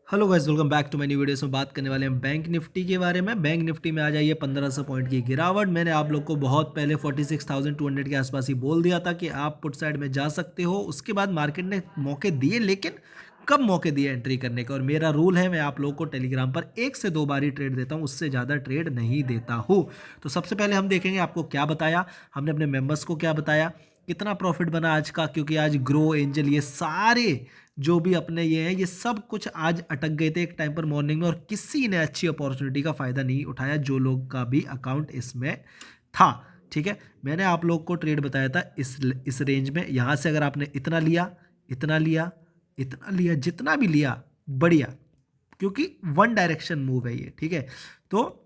Hello guys, welcome back to my new videos में बात करने वाले हैं बैंक निफ्टी के बारे में। बैंक निफ्टी में आ जाइए 1500 पॉइंट की गिरावट। मैंने आप लोग को बहुत पहले 46,200 के आसपास ही बोल दिया था कि आप पुट साइड में जा सकते हो। उसके बाद मार्केट ने मौके दिए, लेकिन कब मौके दिए एंट्री करने का। और मेरा रूल है, मैं आप लोगों को टेलीग्राम पर 1 से 2 बार ही ट्रेड देता हूँ, उससे ज़्यादा ट्रेड नहीं देता हूँ। तो सबसे पहले हम देखेंगे आपको क्या बताया हमने, अपने मेंबर्स को क्या बताया, कितना प्रॉफिट बना आज का, क्योंकि आज ग्रो एंजल ये सारे जो भी अपने ये हैं, ये सब कुछ आज अटक गए थे एक टाइम पर मॉर्निंग में, और किसी ने अच्छी अपॉर्चुनिटी का फ़ायदा नहीं उठाया जो लोग का भी अकाउंट इसमें था। ठीक है, मैंने आप लोग को ट्रेड बताया था इस रेंज में। यहाँ से अगर आपने इतना लिया, इतना लिया, इतना लिया, जितना भी लिया बढ़िया, क्योंकि वन डायरेक्शन मूव है ये। ठीक है, तो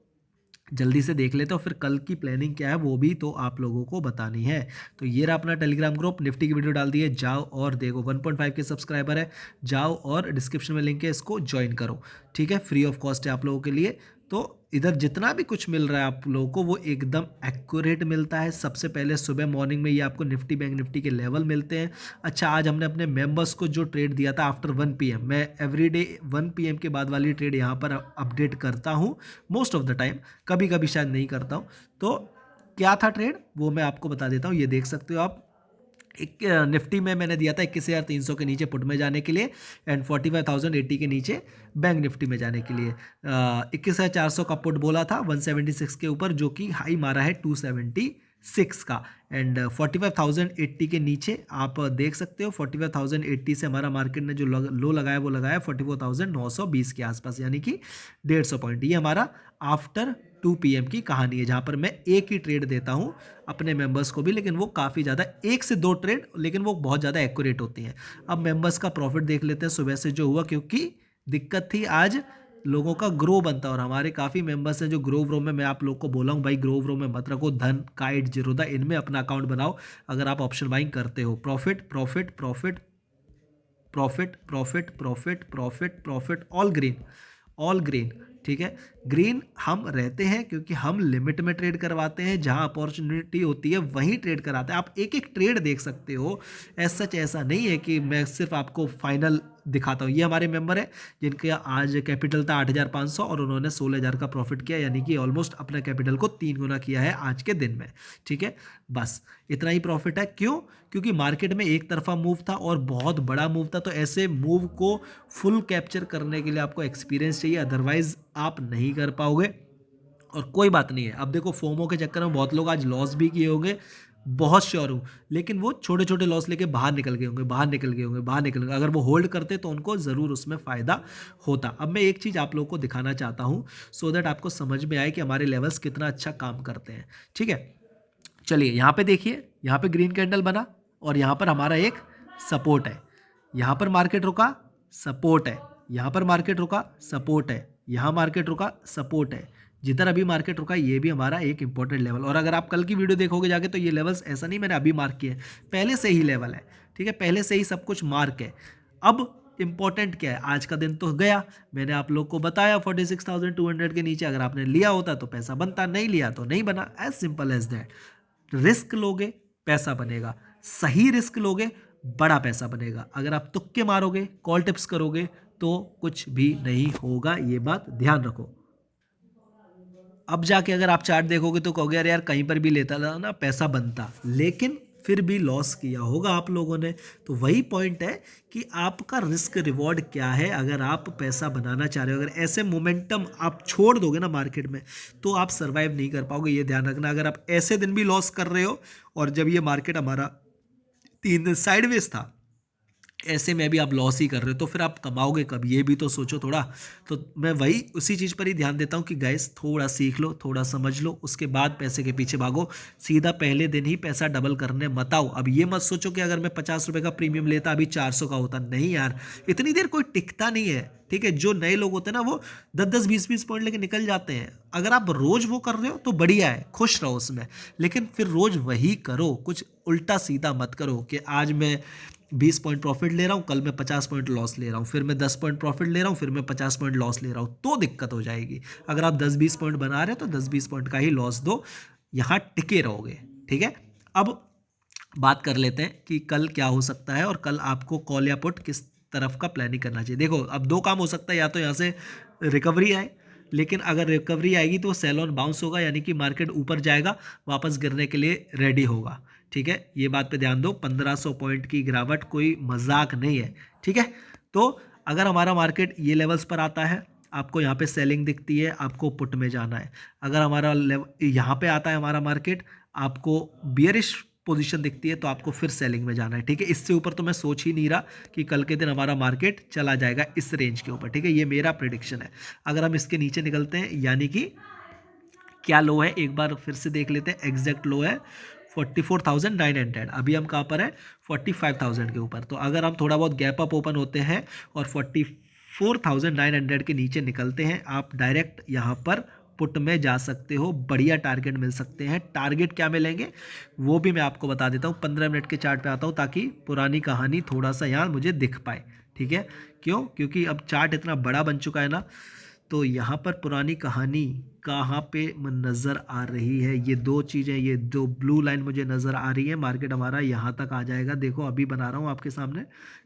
जल्दी से देख लेते हो, फिर कल की प्लानिंग क्या है वो भी तो आप लोगों को बतानी है। तो ये रहा अपना टेलीग्राम ग्रुप, निफ्टी की वीडियो डाल दी है, जाओ और देखो। 1.5 के सब्सक्राइबर है, जाओ और डिस्क्रिप्शन में लिंक है, इसको ज्वाइन करो। ठीक है, फ्री ऑफ कॉस्ट है आप लोगों के लिए। तो इधर जितना भी कुछ मिल रहा है आप लोगों को वो एकदम एक्यूरेट मिलता है। सबसे पहले सुबह मॉर्निंग में ये आपको निफ्टी बैंक निफ्टी के लेवल मिलते हैं। अच्छा, आज हमने अपने मेंबर्स को जो ट्रेड दिया था आफ्टर 1 PM, मैं एवरीडे 1 PM के बाद वाली ट्रेड यहाँ पर अपडेट करता हूँ मोस्ट ऑफ द टाइम, कभी कभी शायद नहीं करता हूँ। तो क्या था ट्रेड वो मैं आपको बता देता हूँ, ये देख सकते हो आप। एक निफ्टी में मैंने दिया था 21,300 के नीचे पुट में जाने के लिए, एंड 45,080 के नीचे बैंक निफ्टी में जाने के लिए। 21,400 का पुट बोला था 176 के ऊपर, जो कि हाई मारा है 276 का। एंड 45,080 के नीचे आप देख सकते हो, 45,080 से हमारा मार्केट ने जो लो लगाया वो लगाया 44,920 के आसपास, यानी कि 150 पॉइंट। ये हमारा आफ्टर 2 PM की कहानी है, जहाँ पर मैं एक ही ट्रेड देता हूँ अपने मेंबर्स को भी, लेकिन वो काफ़ी ज़्यादा 1 से 2 ट्रेड, लेकिन वो बहुत ज़्यादा एक्यूरेट होती हैं। अब मेंबर्स का प्रॉफिट देख लेते हैं सुबह से जो हुआ, क्योंकि दिक्कत थी आज लोगों का ग्रो बनता, और हमारे काफ़ी मेंबर्स हैं जो ग्रो व्रो में, मैं आप लोग को बोला हूँ भाई ग्रो व्रो में मत रखो, धन काइट जीरोधा इनमें अपना अकाउंट बनाओ। अगर आप ऑप्शन बाइंग करते हो, profit profit profit profit profit profit profit profit, all green, all green. ठीक है, ग्रीन हम रहते हैं क्योंकि हम लिमिट में ट्रेड करवाते हैं, जहां अपॉर्चुनिटी होती है वहीं ट्रेड कराते हैं। आप एक एक ट्रेड देख सकते हो, ऐसा सच ऐसा नहीं है कि मैं सिर्फ आपको फाइनल दिखाता हूँ। ये हमारे मेंबर है जिनके आज कैपिटल था 8,500 और उन्होंने 16,000 का प्रॉफिट किया, यानी कि ऑलमोस्ट अपने कैपिटल को 3 गुना किया है आज के दिन में। ठीक है, बस इतना ही प्रॉफिट है। क्यों? क्योंकि मार्केट में एक तरफा मूव था और बहुत बड़ा मूव था, तो ऐसे मूव को फुल कैप्चर करने के लिए आपको एक्सपीरियंस चाहिए, अदरवाइज आप नहीं कर पाओगे। और कोई बात नहीं है, अब देखो फोमो के चक्कर में बहुत लोग आज लॉस भी किए होंगे, बहुत श्योर हूँ, लेकिन वो छोटे छोटे लॉस लेके बाहर निकल गए होंगे, बाहर निकल गए होंगे, बाहर निकल गए। अगर वो होल्ड करते तो उनको ज़रूर उसमें फ़ायदा होता। अब मैं एक चीज़ आप लोगों को दिखाना चाहता हूँ, सो दैट आपको समझ में आए कि हमारे लेवल्स कितना अच्छा काम करते हैं। ठीक है, चलिए यहाँ पे देखिए, यहाँ पे ग्रीन कैंडल बना और यहाँ पर हमारा एक सपोर्ट है। यहाँ पर मार्केट रुका, सपोर्ट है। यहाँ पर मार्केट रुका, सपोर्ट है। यहाँ मार्केट रुका, सपोर्ट है। जिधर अभी मार्केट रुका ये भी हमारा एक इंपॉर्टेंट लेवल। और अगर आप कल की वीडियो देखोगे जाके, तो ये लेवल्स ऐसा नहीं मैंने अभी मार्क किए, पहले से ही लेवल है। ठीक है, पहले से ही सब कुछ मार्क है। अब इंपॉर्टेंट क्या है, आज का दिन तो गया, मैंने आप लोग को बताया 46,200 के नीचे अगर आपने लिया होता तो पैसा बनता, नहीं लिया तो नहीं बना, as simple as that. Risk लोगे पैसा बनेगा, सही रिस्क लोगे बड़ा पैसा बनेगा। अगर आप तुक्के मारोगे, कॉल टिप्स करोगे, तो कुछ भी नहीं होगा, ये बात ध्यान रखो। अब जाके अगर आप चार्ट देखोगे तो कहोगे यार कहीं पर भी लेता था ना पैसा बनता, लेकिन फिर भी लॉस किया होगा आप लोगों ने। तो वही पॉइंट है कि आपका रिस्क रिवॉर्ड क्या है। अगर आप पैसा बनाना चाह रहे हो, अगर ऐसे मोमेंटम आप छोड़ दोगे ना मार्केट में, तो आप सर्वाइव नहीं कर पाओगे, ये ध्यान रखना। अगर आप ऐसे दिन भी लॉस कर रहे हो, और जब ये मार्केट हमारा 3 दिन साइडवेज था, ऐसे में भी आप लॉस ही कर रहे हो, तो फिर आप कमाओगे कब, ये भी तो सोचो थोड़ा। तो मैं वही उसी चीज़ पर ही ध्यान देता हूँ कि गाइस थोड़ा सीख लो, थोड़ा समझ लो, उसके बाद पैसे के पीछे भागो। सीधा पहले दिन ही पैसा डबल करने मत आओ। अब ये मत सोचो कि अगर मैं 50 रुपये का प्रीमियम लेता अभी 400 का होता, नहीं यार, इतनी देर कोई टिकता नहीं है। ठीक है, जो नए लोग होते हैं ना वो 10-10 20-20 पॉइंट लेके निकल जाते हैं। अगर आप रोज वो कर रहे हो तो बढ़िया है, खुश रहो उसमें, लेकिन फिर रोज वही करो, कुछ उल्टा सीधा मत करो कि आज मैं 20 पॉइंट प्रॉफिट ले रहा हूँ, कल मैं 50 पॉइंट लॉस ले रहा हूँ, फिर मैं 10 पॉइंट प्रॉफिट ले रहा हूँ, फिर मैं 50 पॉइंट लॉस ले रहा हूँ, तो दिक्कत हो जाएगी। अगर आप 10-20 पॉइंट बना रहे हो तो 10-20 पॉइंट का ही लॉस दो, यहाँ टिके रहोगे। ठीक है, अब बात कर लेते हैं कि कल क्या हो सकता है और कल आपको कॉल या पुट किस तरफ का प्लानिंग करना चाहिए। देखो अब दो काम हो सकता है, या तो यहाँ से रिकवरी आए, लेकिन अगर रिकवरी आएगी तो सेल ऑन बाउंस होगा, यानी कि मार्केट ऊपर जाएगा, वापस गिरने के लिए रेडी होगा। ठीक है, ये बात पे ध्यान दो, 1500 पॉइंट की गिरावट कोई मजाक नहीं है। ठीक है, तो अगर हमारा मार्केट ये लेवल्स पर आता है, आपको यहाँ पे सेलिंग दिखती है, आपको पुट में जाना है। अगर हमारा लेवल यहाँ पे आता है हमारा मार्केट, आपको बियरिश पोजीशन दिखती है, तो आपको फिर सेलिंग में जाना है। ठीक है, इससे ऊपर तो मैं सोच ही नहीं रहा कि कल के दिन हमारा मार्केट चला जाएगा इस रेंज के ऊपर। ठीक है, ये मेरा प्रिडिक्शन है। अगर हम इसके नीचे निकलते हैं, यानी कि क्या लो है, एक बार फिर से देख लेते हैं। एग्जैक्ट लो है 44,900। अभी हम कहाँ पर है, 45,000 के ऊपर। तो अगर हम थोड़ा बहुत गैप अप ओपन होते हैं और 44,900 के नीचे निकलते हैं, आप डायरेक्ट यहाँ पर पुट में जा सकते हो, बढ़िया टारगेट मिल सकते हैं। टारगेट क्या मिलेंगे वो भी मैं आपको बता देता हूँ। 15 मिनट के चार्ट पे आता हूँ, ताकि पुरानी कहानी थोड़ा सा यहाँ मुझे दिख पाए। ठीक है, क्यों? क्योंकि अब चार्ट इतना बड़ा बन चुका है ना, तो यहाँ पर पुरानी कहानी कहाँ पे नज़र आ रही है, ये दो चीज़ें, ये दो ब्लू लाइन मुझे नज़र आ रही है। मार्केट हमारा यहाँ तक आ जाएगा। देखो अभी बना रहा हूँ आपके सामने,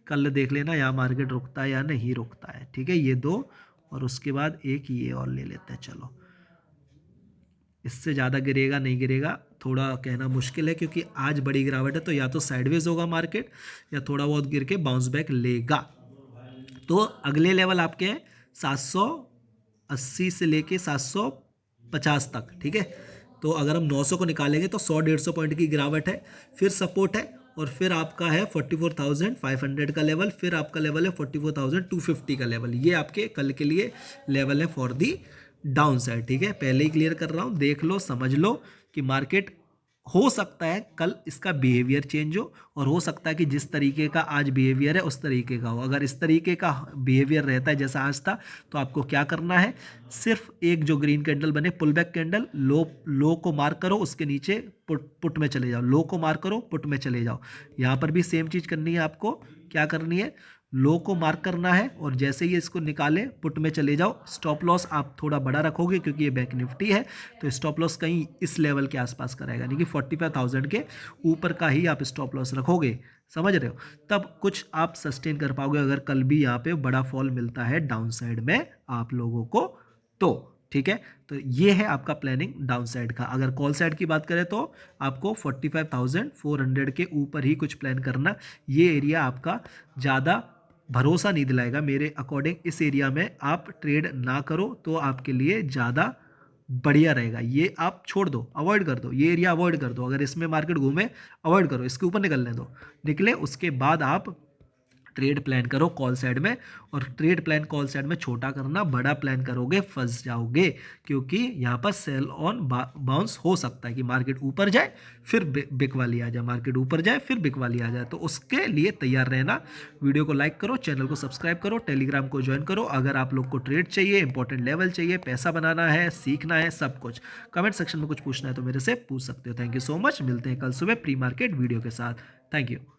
कल देख लेना यहाँ मार्केट रुकता है या नहीं रुकता है। ठीक है, ये दो, और उसके बाद एक ये और ले लेते हैं। चलो, इससे ज़्यादा गिरेगा नहीं गिरेगा थोड़ा कहना मुश्किल है, क्योंकि आज बड़ी गिरावट है। तो या तो साइडवेज होगा मार्केट, या थोड़ा बहुत गिर के बाउंस बैक लेगा। तो अगले लेवल आपके हैं 780 से लेके 750 तक। ठीक है, तो अगर हम 900 को निकालेंगे तो 100-150 पॉइंट की गिरावट है, फिर सपोर्ट है, और फिर आपका है 44,500 का लेवल, फिर आपका लेवल है 44,250 का लेवल। ये आपके कल के लिए लेवल है फॉर दी डाउन साइड। ठीक है, पहले ही क्लियर कर रहा हूँ, देख लो समझ लो कि मार्केट हो सकता है कल इसका बिहेवियर चेंज हो, और हो सकता है कि जिस तरीके का आज बिहेवियर है उस तरीके का हो। अगर इस तरीके का बिहेवियर रहता है जैसा आज था, तो आपको क्या करना है, सिर्फ एक जो ग्रीन कैंडल बने पुल बैक कैंडल, लो को मार्क करो, उसके नीचे पुट में चले जाओ। लो को मार्क करो, पुट में चले जाओ। यहाँ पर भी सेम चीज़ करनी है आपको। क्या करनी है, लो को मार्क करना है, और जैसे ही इसको निकाले पुट में चले जाओ। स्टॉप लॉस आप थोड़ा बड़ा रखोगे, क्योंकि ये बैंक निफ्टी है, तो स्टॉप लॉस कहीं इस लेवल के आसपास कराएगा, यानी कि 45,000 के ऊपर का ही आप स्टॉप लॉस रखोगे। समझ रहे हो, तब कुछ आप सस्टेन कर पाओगे, अगर कल भी यहाँ पे बड़ा फॉल मिलता है डाउन साइड में आप लोगों को तो। ठीक है, तो ये है आपका प्लानिंग डाउन साइड का। अगर कॉल साइड की बात करें तो आपको 45,400 के ऊपर ही कुछ प्लान करना। ये एरिया आपका ज़्यादा भरोसा नहीं दिलाएगा मेरे अकॉर्डिंग। इस एरिया में आप ट्रेड ना करो तो आपके लिए ज़्यादा बढ़िया रहेगा। ये आप छोड़ दो, अवॉइड कर दो, ये एरिया अवॉइड कर दो। अगर इसमें मार्केट घूमे, अवॉइड करो, इसके ऊपर निकलने दो। निकले उसके बाद आप ट्रेड प्लान करो कॉल साइड में, और ट्रेड प्लान कॉल साइड में छोटा करना, बड़ा प्लान करोगे फंस जाओगे, क्योंकि यहाँ पर सेल ऑन बाउंस हो सकता है कि मार्केट ऊपर जाए फिर बिक वाली आ जाए, मार्केट ऊपर जाए फिर बिक वाली आ जाए। तो उसके लिए तैयार रहना। वीडियो को लाइक करो, चैनल को सब्सक्राइब करो, टेलीग्राम को ज्वाइन करो। अगर आप लोग को ट्रेड चाहिए, इंपॉर्टेंट लेवल चाहिए, पैसा बनाना है, सीखना है, सब कुछ कमेंट सेक्शन में कुछ पूछना है तो मेरे से पूछ सकते हो। थैंक यू सो मच, मिलते हैं कल सुबह प्री मार्केट वीडियो के साथ। Thank you.